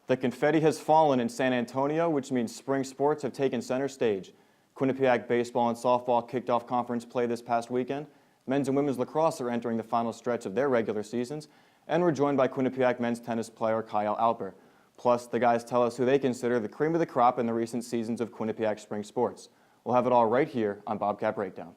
The confetti has fallen in San Antonio, which means spring sports have taken center stage. Quinnipiac baseball and softball kicked off conference play this past weekend. Men's and women's lacrosse are entering the final stretch of their regular seasons, and we're joined by Quinnipiac men's tennis player Kyle Alper. Plus, the guys tell us who they consider the cream of the crop in the recent seasons of Quinnipiac spring sports. We'll have it all right here on Bobcat Breakdown.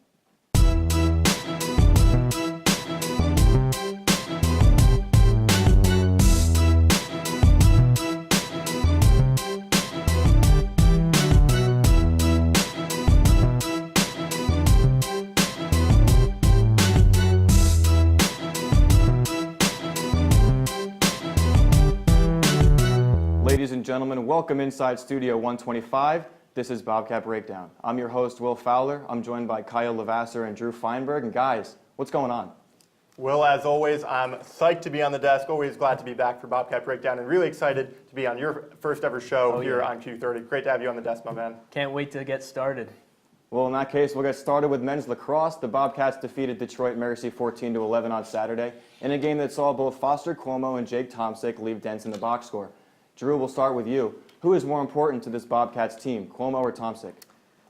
Ladies and gentlemen, welcome inside Studio 125. This is Bobcat Breakdown. I'm your host, Will Fowler. I'm joined by Kyle Levasseur and Drew Feinberg. And guys, what's going on? Will, as always, I'm psyched to be on the desk. Always glad to be back for Bobcat Breakdown, and really excited to be on your first ever show here on Q30. Great to have you on the desk, my man. Can't wait to get started. Well, in that case, we'll get started with men's lacrosse. The Bobcats defeated Detroit Mercy 14-11 on Saturday in a game that saw both Foster Cuomo and Jake Tomsick leave dents in the box score. Drew, we'll start with you. Who is more important to this Bobcats team, Cuomo or Tomsick?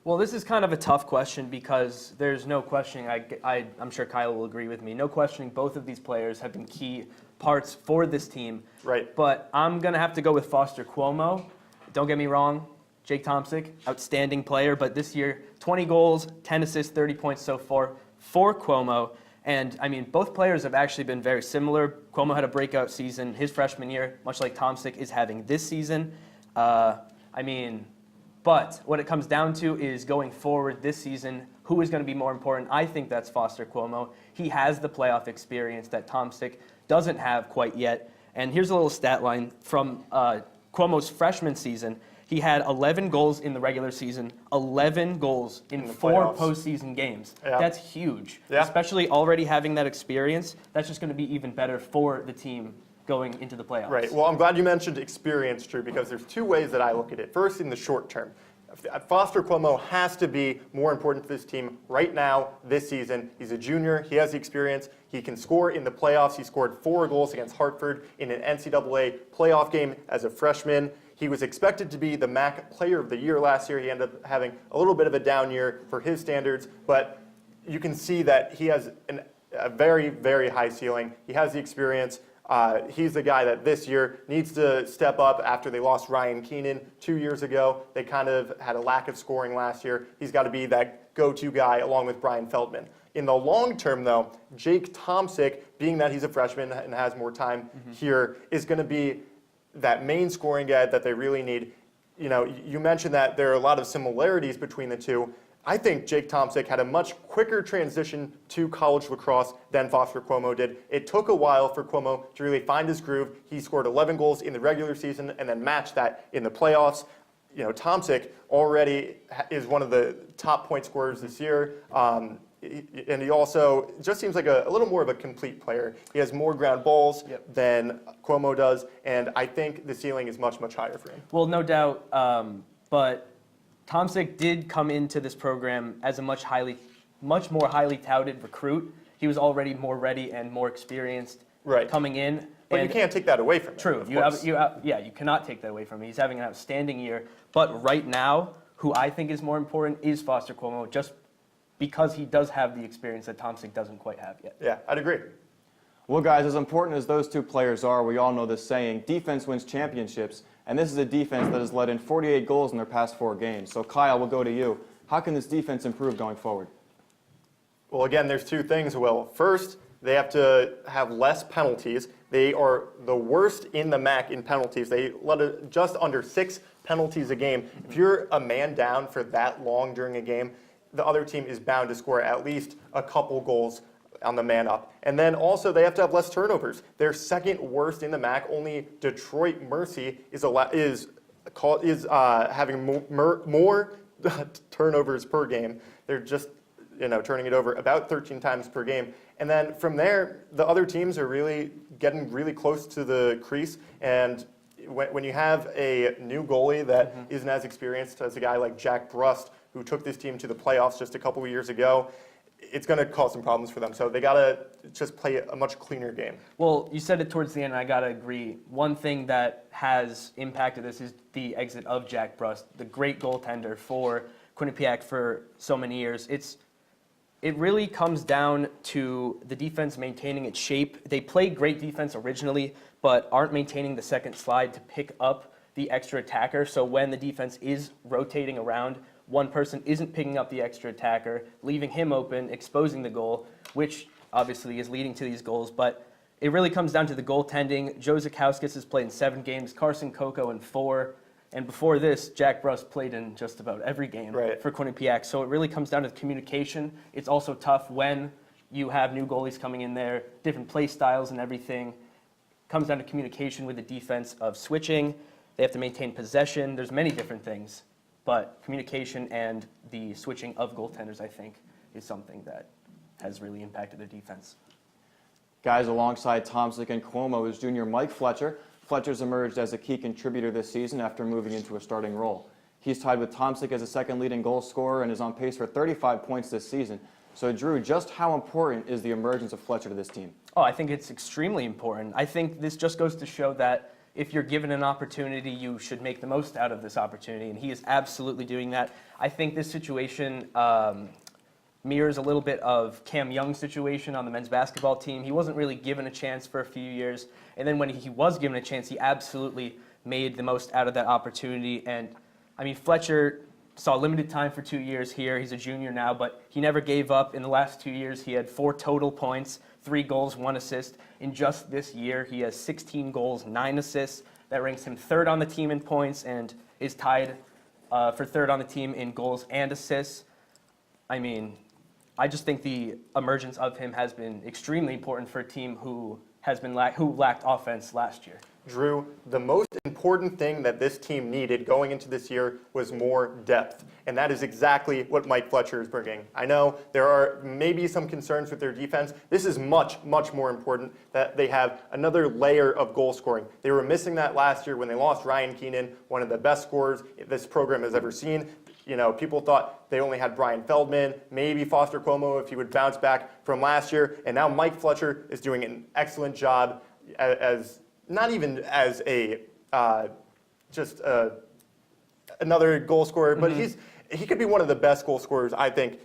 Well, this is kind of a tough question because there's no questioning, I'm sure Kyle will agree with me, no questioning both of these players have been key parts for this team. Right. But I'm going to have to go with Foster Cuomo. Don't get me wrong, Jake Tomsick, outstanding player, but this year, 20 goals, 10 assists, 30 points so far for Cuomo. And, I mean, both players have actually been very similar. Cuomo had a breakout season his freshman year, much like Tomsick is having this season. But what it comes down to is going forward this season, who is going to be more important? I think that's Foster Cuomo. He has the playoff experience that Tomsick doesn't have quite yet. And here's a little stat line from Cuomo's freshman season. He had 11 goals in the regular season, 11 goals in 4 postseason games. Yeah. That's huge, yeah. Especially already having that experience. That's just going to be even better for the team going into the playoffs. Right. Well, I'm glad you mentioned experience, Drew, because there's two ways that I look at it. First, in the short term. Foster Cuomo has to be more important to this team right now, this season. He's a junior. He has the experience. He can score in the playoffs. He scored 4 goals against Hartford in an NCAA playoff game as a freshman. He was expected to be the MAC Player of the Year last year. He ended up having a little bit of a down year for his standards, but you can see that he has a very, very high ceiling. He has the experience. He's the guy that this year needs to step up after they lost Ryan Keenan 2 years ago. They kind of had a lack of scoring last year. He's got to be that go-to guy along with Brian Feldman. In the long term, though, Jake Tomsick, being that he's a freshman and has more time here, is going to be that main scoring guy that they really need. You know, you mentioned that there are a lot of similarities between the two. I think Jake Tomsick had a much quicker transition to college lacrosse than Foster Cuomo did. It took a while for Cuomo to really find his groove. He scored 11 goals in the regular season and then matched that in the playoffs. You know, Tomsick already is one of the top point scorers this year. And he also just seems like a little more of a complete player. He has more ground balls than Cuomo does, and I think the ceiling is much, much higher for him. Well, no doubt, but Tomsick did come into this program as a much more highly touted recruit. He was already more ready and more experienced coming in. But you can't take that away from him. True. You cannot take that away from him. He's having an outstanding year. But right now, who I think is more important is Foster Cuomo, just because he does have the experience that Tomsick doesn't quite have yet. Yeah, I'd agree. Well, guys, as important as those two players are, we all know this saying, defense wins championships, and this is a defense that has let in 48 goals in their past 4 games. So, Kyle, we'll go to you. How can this defense improve going forward? Well, again, there's 2 things, Will. First, they have to have less penalties. They are the worst in the MAC in penalties. They let just under 6 penalties a game. If you're a man down for that long during a game, the other team is bound to score at least a couple goals on the man up. And then also they have to have less turnovers. They're second worst in the MAC. Only Detroit Mercy is having more turnovers per game. They're just turning it over about 13 times per game. And then from there, the other teams are really getting really close to the crease. And when you have a new goalie that isn't as experienced as a guy like Jack Brust, who took this team to the playoffs just a couple of years ago, it's going to cause some problems for them. So they got to just play a much cleaner game. Well, you said it towards the end, and I got to agree. One thing that has impacted this is the exit of Jack Brust, the great goaltender for Quinnipiac for so many years. It really comes down to the defense maintaining its shape. They played great defense originally, but aren't maintaining the second slide to pick up the extra attacker. So when the defense is rotating around, one person isn't picking up the extra attacker, leaving him open, exposing the goal, which obviously is leading to these goals. But it really comes down to the goaltending. Joe Zukowskis has played in 7 games, Carson Coco in 4. And before this, Jack Brust played in just about every game for Quinnipiac. So it really comes down to the communication. It's also tough when you have new goalies coming in there, different play styles and everything. It comes down to communication with the defense of switching. They have to maintain possession. There's many different things. But communication and the switching of goaltenders, I think, is something that has really impacted their defense. Guys, alongside Tomczyk and Cuomo is junior Mike Fletcher. Fletcher's emerged as a key contributor this season after moving into a starting role. He's tied with Tomczyk as the second leading goal scorer and is on pace for 35 points this season. So, Drew, just how important is the emergence of Fletcher to this team? Oh, I think it's extremely important. I think this just goes to show that if you're given an opportunity, you should make the most out of this opportunity, and he is absolutely doing that. I think this situation mirrors a little bit of Cam Young's situation on the men's basketball team. He wasn't really given a chance for a few years, and then when he was given a chance, he absolutely made the most out of that opportunity. And, I mean, Fletcher saw limited time for 2 years here. He's a junior now, but he never gave up. In the last 2 years, he had 4 total points, 3 goals, 1 assist. In just this year, he has 16 goals, 9 assists. That ranks him 3rd on the team in points and is tied for 3rd on the team in goals and assists. I mean, I just think the emergence of him has been extremely important for a team who lacked offense last year. Drew, the most important thing that this team needed going into this year was more depth. And that is exactly what Mike Fletcher is bringing. I know there are maybe some concerns with their defense. This is much, much more important that they have another layer of goal scoring. They were missing that last year when they lost Ryan Keenan, one of the best scorers this program has ever seen. You know, people thought they only had Brian Feldman, maybe Foster Cuomo if he would bounce back from last year. And now Mike Fletcher is doing an excellent job as not even as a another goal scorer, but he could be one of the best goal scorers, I think,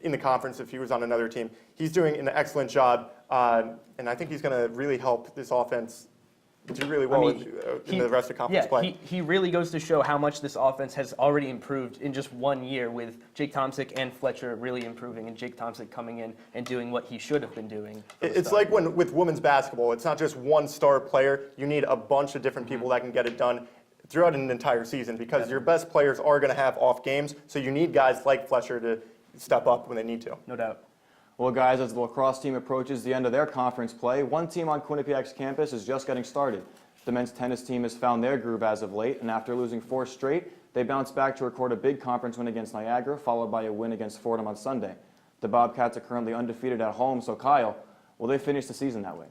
in the conference if he was on another team. He's doing an excellent job, and I think he's going to really help this offense do really well in the rest of conference play. He really goes to show how much this offense has already improved in just 1 year, with Jake Tomczyk and Fletcher really improving, and Jake Tomczyk coming in and doing what he should have been doing. It's like with women's basketball. It's not just one star player. You need a bunch of different people that can get it done throughout an entire season, because your best players are going to have off games, so you need guys like Fletcher to step up when they need to. No doubt. Well, guys, as the lacrosse team approaches the end of their conference play, one team on Quinnipiac's campus is just getting started. The men's tennis team has found their groove as of late, and after losing 4 straight, they bounced back to record a big conference win against Niagara, followed by a win against Fordham on Sunday. The Bobcats are currently undefeated at home, so Kyle, will they finish the season that way?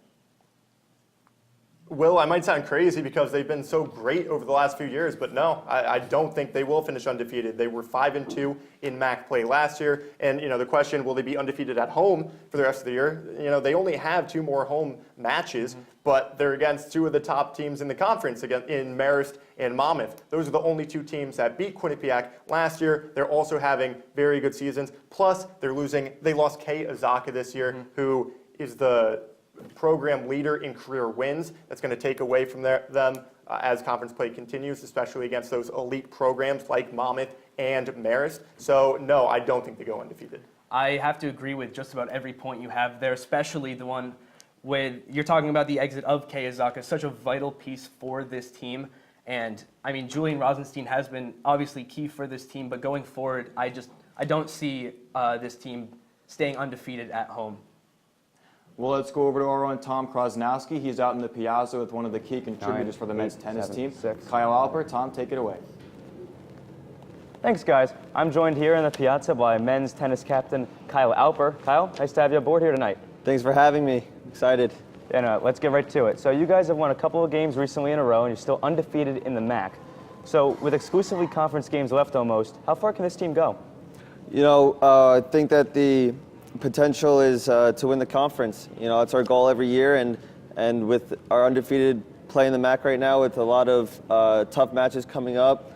Will, I might sound crazy because they've been so great over the last few years, but no, I don't think they will finish undefeated. They were 5-2 in MAC play last year, and the question, will they be undefeated at home for the rest of the year? They only have 2 more home matches, but they're against 2 of the top teams in the conference, again in Marist and Monmouth. Those are the only 2 teams that beat Quinnipiac last year. They're also having very good seasons. Plus, they lost Kay Azaka this year, who is the program leader in career wins. That's going to take away from them as conference play continues, especially against those elite programs like Monmouth and Marist. So, no, I don't think they go undefeated. I have to agree with just about every point you have there, especially the one with you're talking about the exit of Kay Azaka, such a vital piece for this team. And, I mean, Julian Rosenstein has been obviously key for this team, but going forward, I don't see this team staying undefeated at home. Well, let's go over to our own Tom Krosnowski. He's out in the Piazza with one of the key contributors for the men's tennis team. Kyle Alper. Tom, take it away. Thanks, guys. I'm joined here in the Piazza by men's tennis captain Kyle Alper. Kyle, nice to have you aboard here tonight. Thanks for having me. Excited. And let's get right to it. So you guys have won a couple of games recently in a row, and you're still undefeated in the MAC. So with exclusively conference games left almost, how far can this team go? I think that the potential is to win the conference. You know, that's our goal every year, and with our undefeated play in the MAC right now, with a lot of tough matches coming up,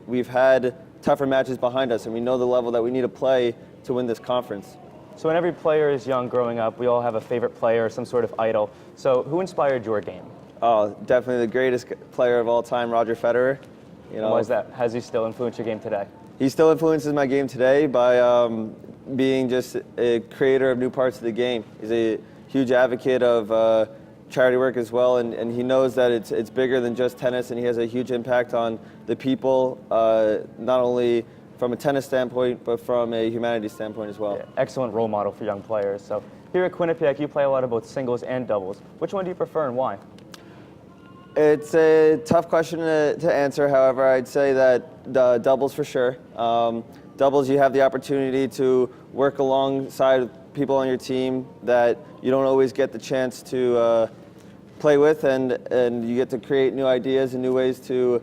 we've had tougher matches behind us, and we know the level that we need to play to win this conference. So when every player is young growing up, we all have a favorite player, some sort of idol. So who inspired your game? Oh, definitely the greatest player of all time, Roger Federer. You know, Why is that? Has he still influenced your game today? He still influences my game today by being just a creator of new parts of the game. He's a huge advocate of charity work as well, and he knows that it's bigger than just tennis, and he has a huge impact on the people, not only from a tennis standpoint, but from a humanity standpoint as well. Yeah, excellent role model for young players. So here at Quinnipiac, you play a lot of both singles and doubles. Which one do you prefer and why? It's a tough question to answer. However, I'd say that the doubles for sure. Doubles, you have the opportunity to work alongside people on your team that you don't always get the chance to play with, and you get to create new ideas and new ways to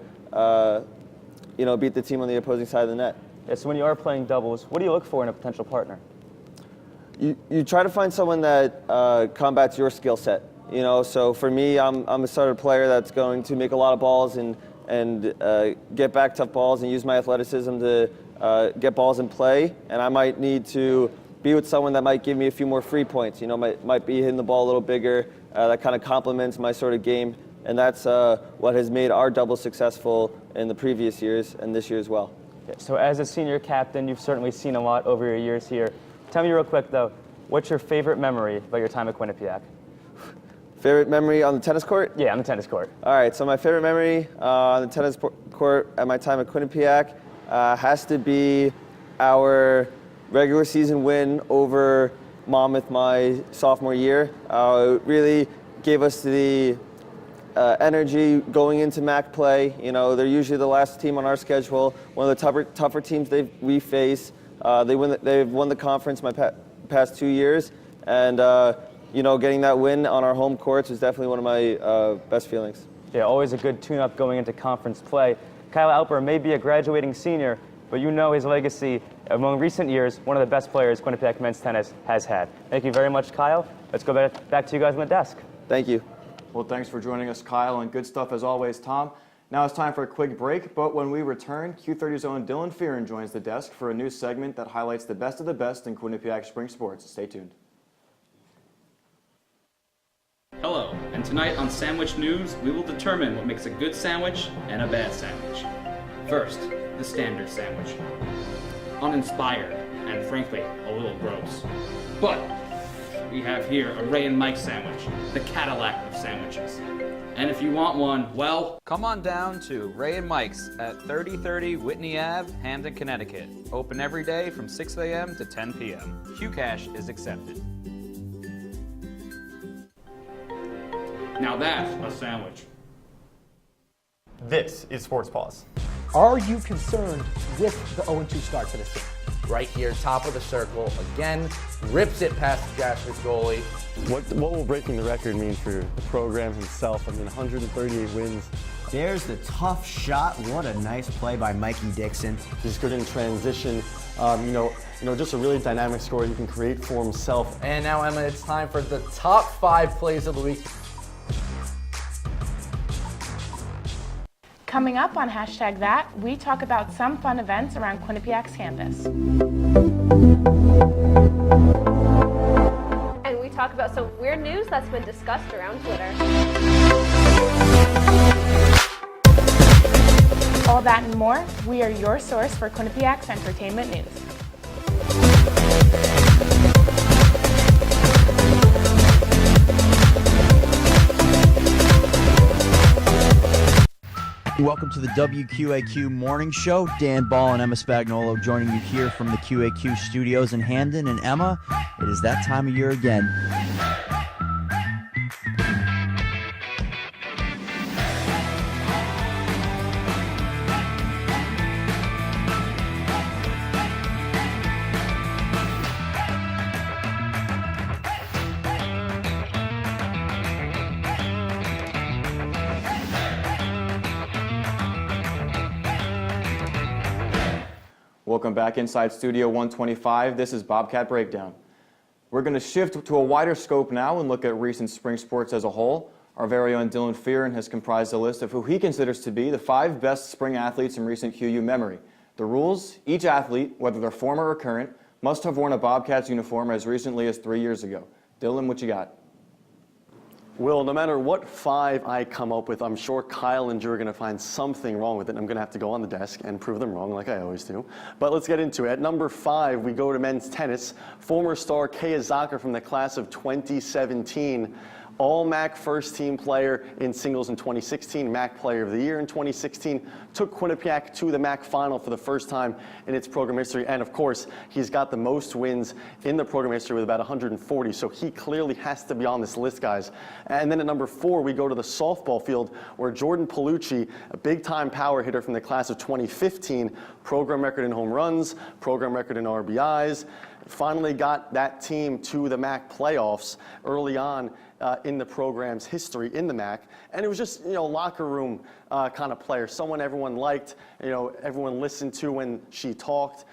beat the team on the opposing side of the net. Yeah, so when you are playing doubles, what do you look for in a potential partner? You try to find someone that combats your skill set. You know, so for me, I'm a starter player that's going to make a lot of balls and get back tough balls and use my athleticism to get balls in play. And I might need to be with someone that might give me a few more free points. You know, might be hitting the ball a little bigger. That kind of complements my sort of game. And that's what has made our double successful in the previous years and this year as well. Yeah, so as a senior captain, you've certainly seen a lot over your years here. Tell me real quick, though, what's your favorite memory about your time at Quinnipiac? Favorite memory on the tennis court? Yeah, on the tennis court. All right, so my favorite memory on the tennis court at my time at Quinnipiac has to be our regular season win over Monmouth my sophomore year. It really gave us the energy going into MAC play. You know, they're usually the last team on our schedule, one of the tougher teams we face. They've won the conference my past 2 years, and getting that win on our home courts was definitely one of my best feelings. Yeah, always a good tune-up going into conference play. Kyle Alper may be a graduating senior, but you know his legacy among recent years, one of the best players Quinnipiac men's tennis has had. Thank you very much, Kyle. Let's go back to you guys on the desk. Thank you. Well, thanks for joining us, Kyle, and good stuff as always, Tom. Now it's time for a quick break, but when we return, Q30's own Dylan Fearon joins the desk for a new segment that highlights the best of the best in Quinnipiac spring sports. Stay tuned. Hello, and tonight on Sandwich News, we will determine what makes a good sandwich and a bad sandwich. First, the standard sandwich. Uninspired, and frankly, a little gross. But we have here a Ray and Mike sandwich, the Cadillac of sandwiches. And if you want one, well, come on down to Ray and Mike's at 3030 Whitney Ave, Hamden, Connecticut. Open every day from 6 a.m. to 10 p.m. QCash is accepted. now that's a sandwich. This is Sports Pause. Are you concerned with the 0-2 start for this team? Right here, top of the circle, again, rips it past the Jasper's goalie. What will breaking the record mean for the program himself? I mean, 138 wins. There's the tough shot. What a nice play by Mikey Dixon. He's good in transition. Just a really dynamic scorer he can create for himself. And now, Emma, it's time for the top 5 plays of the week. Coming up on #that, we talk about some fun events around Quinnipiac's campus. And we talk about some weird news that's been discussed around Twitter. All that and more, we are your source for Quinnipiac's entertainment news. Welcome to the WQAQ Morning Show. Dan Ball and Emma Spagnolo joining you here from the QAQ studios in Hamden. And Emma, it is that time of year again. Welcome back inside Studio 125. This is Bobcat Breakdown. We're going to shift to a wider scope now and look at recent spring sports as a whole. Our very own Dylan Fearon has comprised a list of who he considers to be the 5 best spring athletes in recent QU memory. The rules: each athlete, whether they're former or current, must have worn a Bobcats uniform as recently as 3 years ago. Dylan, what you got? Will, no matter what 5 I come up with, I'm sure Kyle and Drew are going to find something wrong with it, and I'm going to have to go on the desk and prove them wrong like I always do. But let's get into it. At number 5, we go to men's tennis. Former star Kei Izaka from the class of 2017. All-MAC first-team player in singles in 2016, MAC Player of the Year in 2016, took Quinnipiac to the MAC final for the first time in its program history, and of course, he's got the most wins in the program history with about 140, so he clearly has to be on this list, guys. And then at number 4, we go to the softball field, where Jordan Palucci, a big-time power hitter from the class of 2015, program record in home runs, program record in RBIs, finally got that team to the MAC playoffs early on in the program's history in the MAC, and it was just, locker room kind of player, someone everyone liked, everyone listened to when she talked.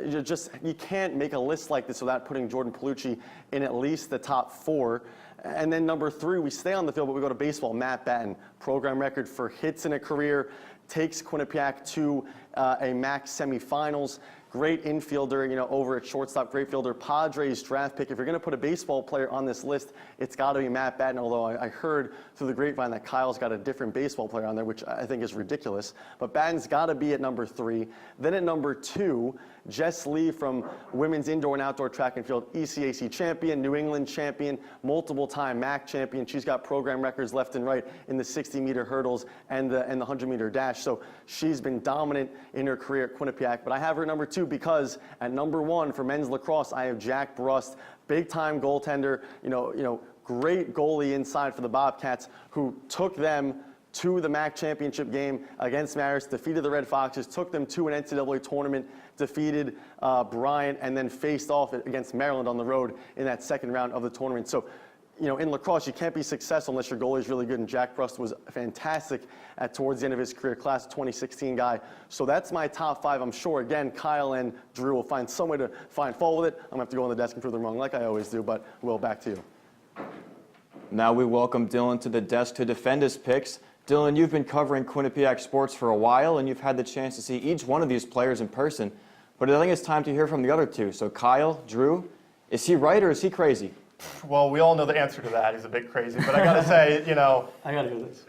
You can't make a list like this without putting Jordan Palucci in at least the top 4. And then number 3, we stay on the field, but we go to baseball. Matt Batten, program record for hits in a career, takes Quinnipiac to a MAC semifinals. Great infielder, over at shortstop, great fielder. Padres draft pick. If you're going to put a baseball player on this list, it's got to be Matt Batten, although I heard through the grapevine that Kyle's got a different baseball player on there, which I think is ridiculous. But Batten's got to be at number 3. Then at number 2, Jess Lee from women's indoor and outdoor track and field, ECAC champion, New England champion, multiple-time MAC champion. She's got program records left and right in the 60-meter hurdles and the 100-meter dash. So she's been dominant in her career at Quinnipiac. But I have her number 2 because at number 1 for men's lacrosse, I have Jack Brust, big-time goaltender, great goalie inside for the Bobcats, who took them to the MAC championship game against Marist, defeated the Red Foxes, took them to an NCAA tournament, defeated Bryant, and then faced off against Maryland on the road in that second round of the tournament. So, in lacrosse, you can't be successful unless your goalie is really good, and Jack Brust was fantastic towards the end of his career, class of 2016 guy. So that's my top 5. I'm sure, again, Kyle and Drew will find some way to find fault with it. I'm going to have to go on the desk and prove them wrong like I always do, but Will, back to you. Now we welcome Dylan to the desk to defend his picks. Dylan, you've been covering Quinnipiac sports for a while, and you've had the chance to see each one of these players in person. But I think it's time to hear from the other 2. So Kyle, Drew, is he right or is he crazy? Well, we all know the answer to that. He's a bit crazy. But I got to say, I got to hear this.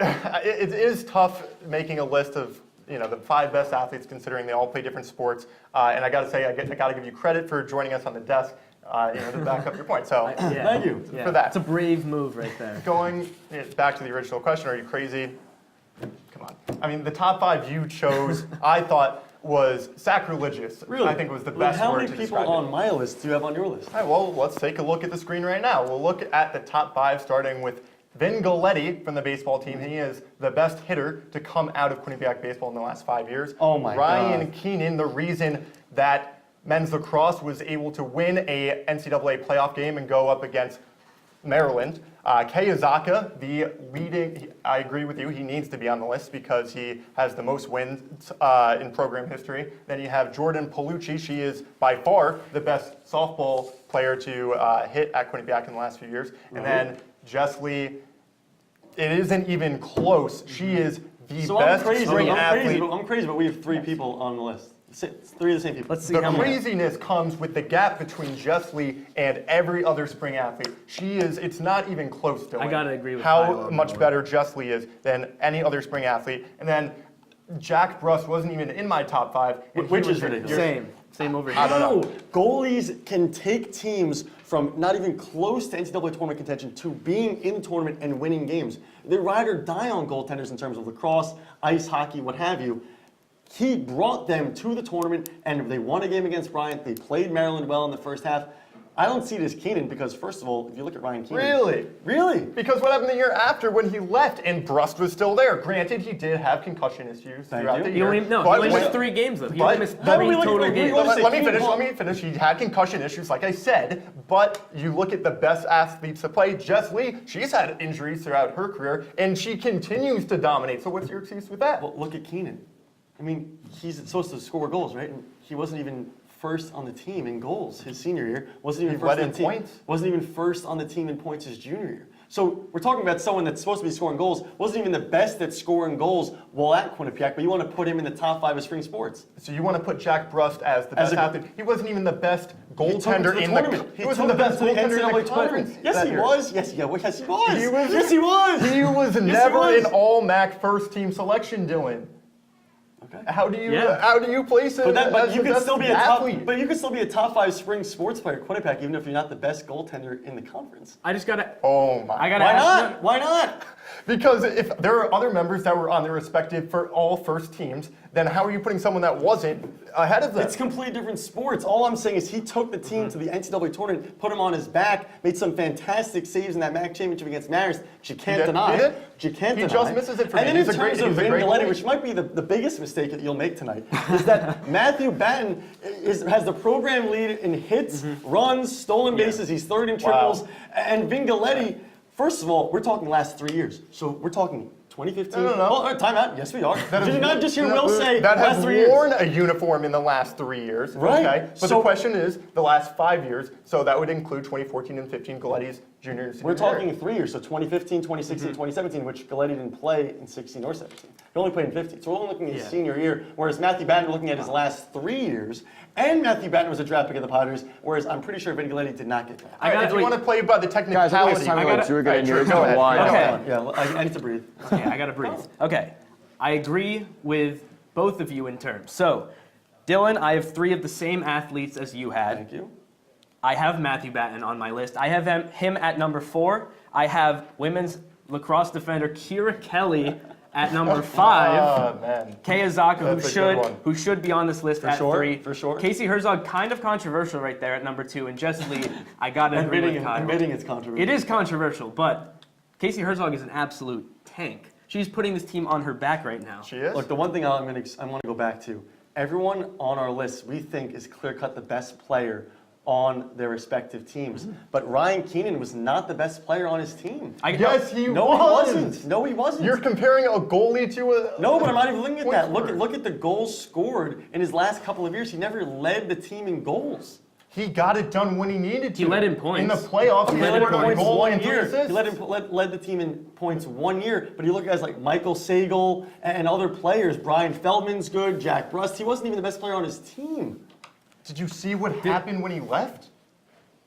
It is tough making a list of, the 5 best athletes, considering they all play different sports. And I got to say, I got to give you credit for joining us on the desk, to back up your point. So thank you for that. It's a brave move right there. Going back to the original question, are you crazy? Come on. I mean, the top 5 you chose, I thought, was sacrilegious. Really? I think was the best How word many to people describe on it. my list do you have on your list? All right, well, let's take a look at the screen right now. We'll look at the top 5, starting with Vin Galletti from the baseball team. He is the best hitter to come out of Quinnipiac baseball in the last 5 years. Oh my Ryan God. Keenan, the reason that men's lacrosse was able to win a NCAA playoff game and go up against Maryland. Kei Izaka, the leading, I agree with you, he needs to be on the list because he has the most wins in program history. Then you have Jordan Palucci. She is by far the best softball player to hit at Quinnipiac in the last few years. And then Jess Lee, it isn't even close. She is the best spring athlete. I'm crazy, but we have 3 people on the list. 3 of the same people. Let's see The how many. craziness comes with the gap between Jess Lee and every other spring athlete. It's not even close, Dylan. I gotta agree with Kyle how on much that better Jess Lee is than any other spring athlete. And then Jack Brust wasn't even in my top 5. and Which he was is ridiculous. Same over here. I don't know. Goalies can take teams from not even close to NCAA tournament contention to being in the tournament and winning games. They ride or die on goaltenders in terms of lacrosse, ice hockey, what have you. He brought them to the tournament, and they won a game against Bryant. They played Maryland well in the first half. I don't see it as Keenan because, first of all, if you look at Ryan Keenan... Really? Really? Because what happened the year after when he left and Brust was still there? Granted, he did have concussion issues throughout the He year. only missed 3 games, though. He only missed 3 total games. Let me finish. He had concussion issues, like I said, but you look at the best athletes to play. Jess Lee, she's had injuries throughout her career, and she continues to dominate. So what's your excuse with that? Well, look at Keenan. I mean, he's supposed to score goals, right? And he wasn't even first on the team in goals his senior year. Wasn't even He first led on in the team. points. Wasn't even first on the team in points his junior year. So we're talking about someone that's supposed to be scoring goals, wasn't even the best at scoring goals while at Quinnipiac, but you want to put him in the top 5 of spring sports. So you want to put Jack Brust as the best athlete? He wasn't even the best goaltender in the tournament. He wasn't the best goaltender in the conference. Yes, he was. Yes, he was. Yes, he was. He was never an all-MAC first-team selection, Dylan. Okay. How do you place it? But you could still be a athlete? But you could still be a top 5 spring sports player at Quinnipiac, even if you're not the best goaltender in the conference. I just gotta. Oh my! I gotta. Why ask not? Why not? Because if there are other members that were on their respective for all first teams, then how are you putting someone that wasn't ahead of them? It's completely different sports. All I'm saying is he took the team to the NCAA tournament, put him on his back, made some fantastic saves in that MAC championship against Marist, which you can't deny. He just misses it for me. And then He's in terms of great Vin Galletti, goalie. which might be the biggest mistake that you'll make tonight, is that Matthew Batten has the program lead in hits, runs, stolen bases. He's third in triples. And Vin Galletti, first of all, we're talking last 3 years. So we're talking 2015. No. Oh, time out. Yes, we are. Did you not just hear Will say that last has 3 years? worn a uniform in the last 3 years. Right. Okay. But So- the question is the last 5 years. So that would include 2014 and 15, Galetti's junior and senior We're talking year. 3 years, so 2015, 2016, 2017, which Galletti didn't play in 16 or 17. He only played in 15. So we're only looking at his senior year, whereas Matthew Batten, we're looking at his last 3 years. And Matthew Batten was a draft pick of the Padres, whereas I'm pretty sure Vin Galletti did not get drafted. If you want to play by the technicality, Drew getting yours go ahead. wide. Okay. Yeah, I need to breathe. Okay, I gotta breathe. Okay, I agree with both of you in terms. So, Dylan, I have 3 of the same athletes as you had. Thank you. I have Matthew Batten on my list. I have him at number 4. I have women's lacrosse defender Kira Kelly at number 5. Oh, man. Kay Azaka, That's a good one. who should be on this list at 3. For sure. Casey Herzog, kind of controversial right there at number 2. And Jess Lee, I gotta agree with Kyle. Admitting it's controversial. It is controversial, but Casey Herzog is an absolute tank. She's putting this team on her back right now. She is? Look, the one thing I want to go back to, everyone on our list we think is clear-cut the best player on their respective teams. But Ryan Keenan was not the best player on his team. Yes, he No, was. he wasn't. No, he wasn't. You're comparing a goalie to a... No, but I'm not even looking at that. Point Look at the goals scored in his last couple of years. He never led the team in goals. He got it done when he needed to. He led in points. In the playoffs, he led in scored a points goal 1 and 3 year. assists. He led the team in points 1 year. But you look at guys like Michael Sagal and other players. Brian Feldman's good. Jack Brust. He wasn't even the best player on his team. Did you see what happened when he left?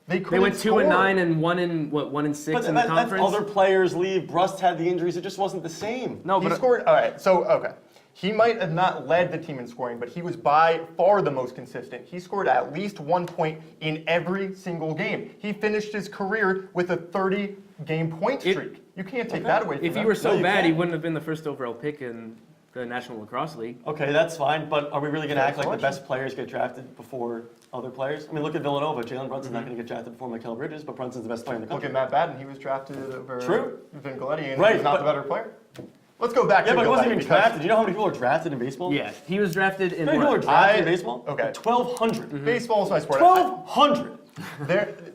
They went 2-9 and 1-6 in the conference. Other players leave. Brust had the injuries. It just wasn't the same. No, He but scored. All right, so okay. He might have not led the team in scoring, but he was by far the most consistent. He scored at least 1 point in every single game. He finished his career with a 30-game point streak. You can't take that away from him. if he were so you bad, he can't. wouldn't have been the first overall pick in the National Lacrosse League. Okay, that's fine, but are we really going to act like the best players get drafted before other players? I mean, look at Villanova. Jalen Brunson's not going to get drafted before Michael Bridges, but Brunson's the best player in the Look country. at Matt Batten. He was drafted over True. Vin Galletti, and Right, he's not but- the better player. Let's go back Yeah, to but he wasn't Galletti even because drafted. Do you know how many people are drafted in baseball? Yeah, he was drafted in How many people are what? drafted in baseball? Okay. 1,200. baseball is my sport. 1,200.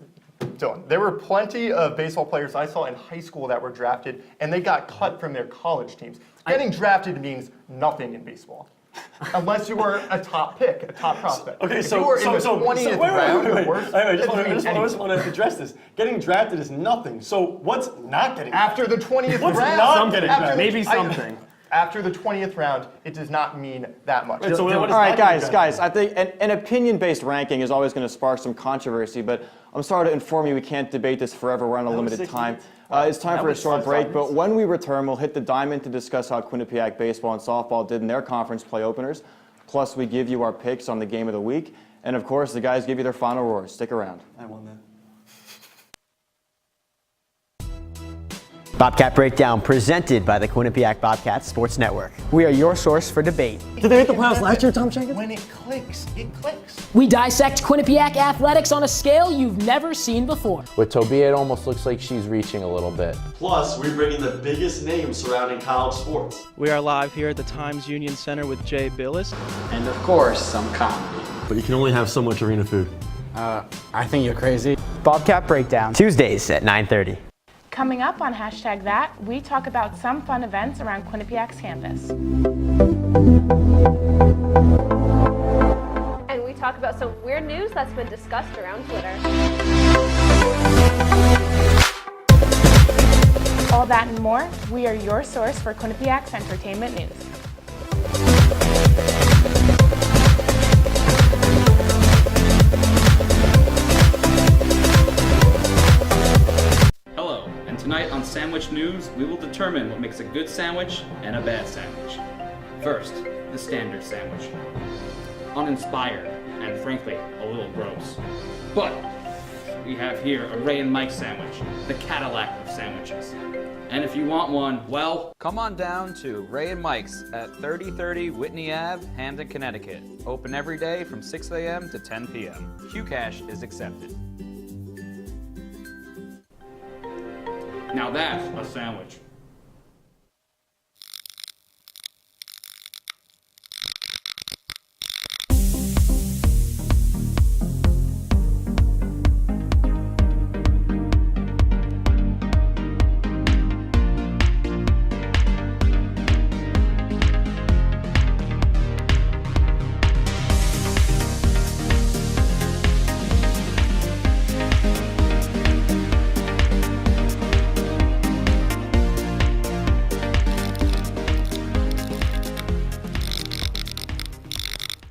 There were plenty of baseball players I saw in high school that were drafted, and they got cut from their college teams. Getting drafted means nothing in baseball, unless you were a top pick, a top prospect. Okay, If so you were in the wait, 20th round or worse, I it just doesn't mean anything. want to address this. Getting drafted is nothing. So what's not getting After the 20th What's round, not getting after drafted? Maybe something. After the 20th round, it does not mean that much. So what is All right, not getting guys, drafted? I think an opinion-based ranking is always going to spark some controversy, but I'm sorry to inform you we can't debate this forever. We're on a limited 6 time. minutes. It's time for a short break, but when we return, we'll hit the diamond to discuss how Quinnipiac baseball and softball did in their conference play openers. Plus, we give you our picks on the game of the week. And, of course, the guys give you their final roars. Stick around. I won that. Bobcat Breakdown, presented by the Quinnipiac Bobcat Sports Network. We are your source for debate. Did they make the playoffs last year, Tom Jenkins? When it clicks, it clicks. We dissect Quinnipiac athletics on a scale you've never seen before. With Tobia, it almost looks like she's reaching a little bit. Plus, we bring in the biggest names surrounding college sports. We are live here at the Times Union Center with Jay Billis. And of course, some comedy. But you can only have so much arena food. I think you're crazy. Bobcat Breakdown, Tuesdays at 9:30. Coming up on #that, we talk about some fun events around Quinnipiac's campus. And we talk about some weird news that's been discussed around Twitter. All that and more, we are your source for Quinnipiac's entertainment news. Hello, and tonight on Sandwich News, we will determine what makes a good sandwich and a bad sandwich. First, the standard sandwich. Uninspired, and frankly, a little gross. But we have here a Ray and Mike sandwich, the Cadillac of sandwiches. And if you want one, well, come on down to Ray and Mike's at 3030 Whitney Ave, Hamden, Connecticut. Open every day from 6 a.m. to 10 p.m. Qcash is accepted. now that's a sandwich.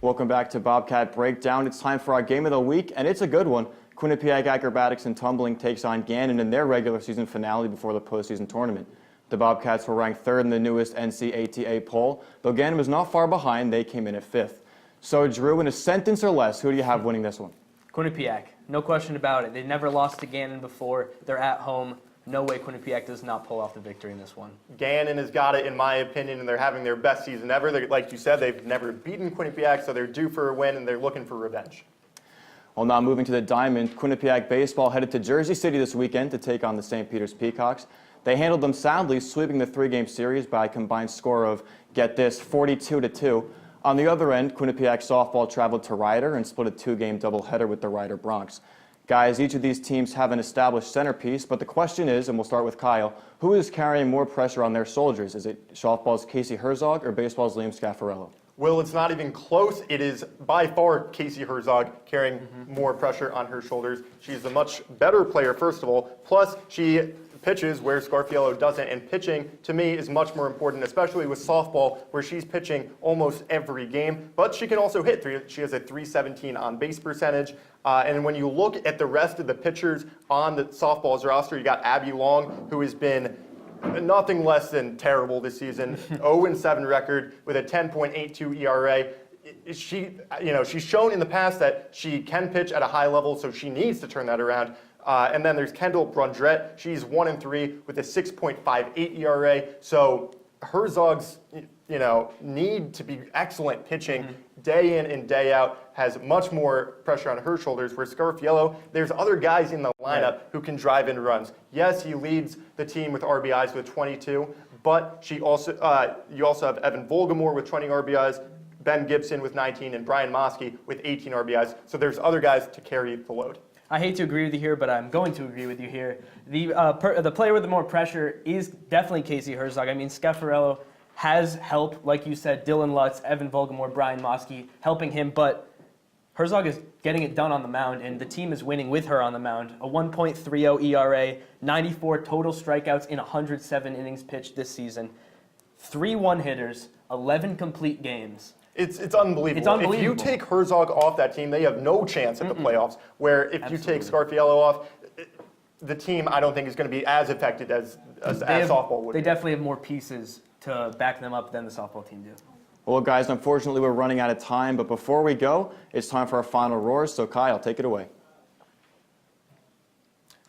Welcome back to Bobcat Breakdown. It's time for our game of the week, and it's a good one. Quinnipiac Acrobatics and Tumbling takes on Gannon in their regular season finale before the postseason tournament. The Bobcats were ranked third in the newest NCATA poll, though Gannon was not far behind. They came in at fifth. So, Drew, in a sentence or less, who do you have winning this one? Quinnipiac, no question about it. They've never lost to Gannon before. They're at home. No way Quinnipiac does not pull off the victory in this one. Gannon has got it, in my opinion, and they're having their best season ever. Like you said, they've never beaten Quinnipiac, so they're due for a win, and they're looking for revenge. Well, now moving to the Diamond, Quinnipiac baseball headed to Jersey City this weekend to take on the St. Peter's Peacocks. They handled them soundly, sweeping the three-game series by a combined score of, get this, 42-2. On the other end, Quinnipiac softball traveled to Ryder and split a two-game doubleheader with the Ryder Broncs. Guys, each of these teams have an established centerpiece, but the question is, and we'll start with Kyle, who is carrying more pressure on their soldiers? Is it softball's Casey Herzog or baseball's Liam Scaffarello? Will, it's not even close. It is by far Casey Herzog carrying more pressure on her shoulders. She's a much better player, first of all. Plus, she pitches where Scarfiello doesn't, and pitching, to me, is much more important, especially with softball, where she's pitching almost every game. But she can also hit. She has a .317 on-base percentage. And when you look at the rest of the pitchers on the softball's roster, you got Abby Long, who has been nothing less than terrible this season, 0-7 record with a 10.82 ERA. She's shown in the past that she can pitch at a high level, so she needs to turn that around. And then there's Kendall Brundrett. She's 1-3 with a 6.58 ERA. So Herzog's, need to be excellent pitching day in and day out, has much more pressure on her shoulders, where Scarfiello, there's other guys in the lineup who can drive in runs. Yes, he leads the team with RBIs with 22, but you also have Evan Volgamore with 20 RBIs, Ben Gibson with 19, and Brian Mosky with 18 RBIs. So there's other guys to carry the load. I hate to agree with you here, but I'm going to agree with you here. The player with the more pressure is definitely Casey Herzog. I mean, Scaffarello has help, like you said, Dylan Lutz, Evan Volgamore, Brian Mosky, helping him, but Herzog is getting it done on the mound, and the team is winning with her on the mound. A 1.30 ERA, 94 total strikeouts in 107 innings pitched this season, 3 one-hitters, 11 complete games. It's unbelievable. It's unbelievable. If you take Herzog off that team, they have no chance at the playoffs, where if you take Scarfiello off, the team, I don't think, is going to be as affected as softball would They be. definitely have more pieces to back them up than the softball team do. Well, guys, unfortunately, we're running out of time, but before we go, it's time for our final roars, so Kyle, take it away.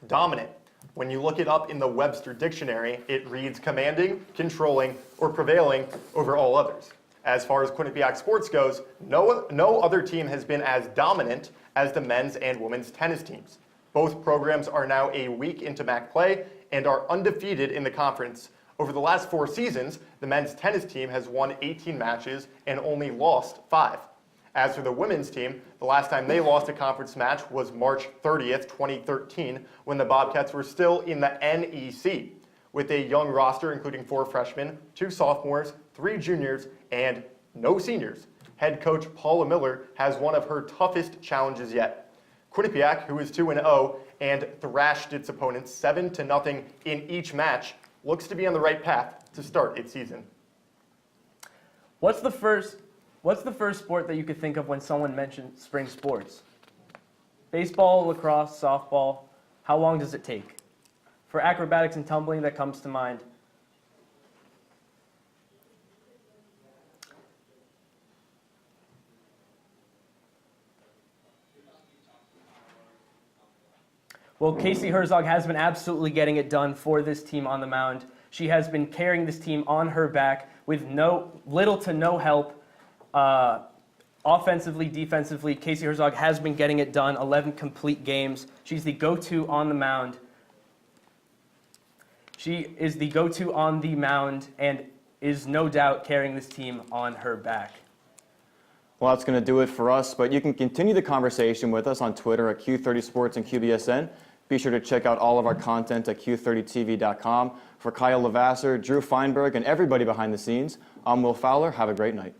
Dominant. When you look it up in the Webster Dictionary, it reads commanding, controlling, or prevailing over all others. As far as Quinnipiac sports goes, no other team has been as dominant as the men's and women's tennis teams. Both programs are now a week into MAC play and are undefeated in the conference. Over the last 4 seasons, the men's tennis team has won 18 matches and only lost 5. As for the women's team, the last time they lost a conference match was March 30th, 2013, when the Bobcats were still in the NEC, with a young roster including 4 freshmen, 2 sophomores, 3 juniors, and no seniors. head coach Paula Miller has one of her toughest challenges yet. Quinnipiac, who is 2-0 and thrashed its opponents 7-0 in each match, looks to be on the right path to start its season. What's the first sport that you could think of when someone mentioned spring sports? Baseball, lacrosse, softball. How long does it take? For acrobatics and tumbling, that comes to mind. Well, Casey Herzog has been absolutely getting it done for this team on the mound. She has been carrying this team on her back with little to no help. Offensively, defensively, Casey Herzog has been getting it done, 11 complete games. She's the go-to on the mound. She is the go-to on the mound and is no doubt carrying this team on her back. Well, that's going to do it for us, but you can continue the conversation with us on Twitter at Q30 Sports and QBSN. Be sure to check out all of our content at Q30TV.com. For Kyle Lavasser, Drew Feinberg, and everybody behind the scenes, I'm Will Fowler. Have a great night.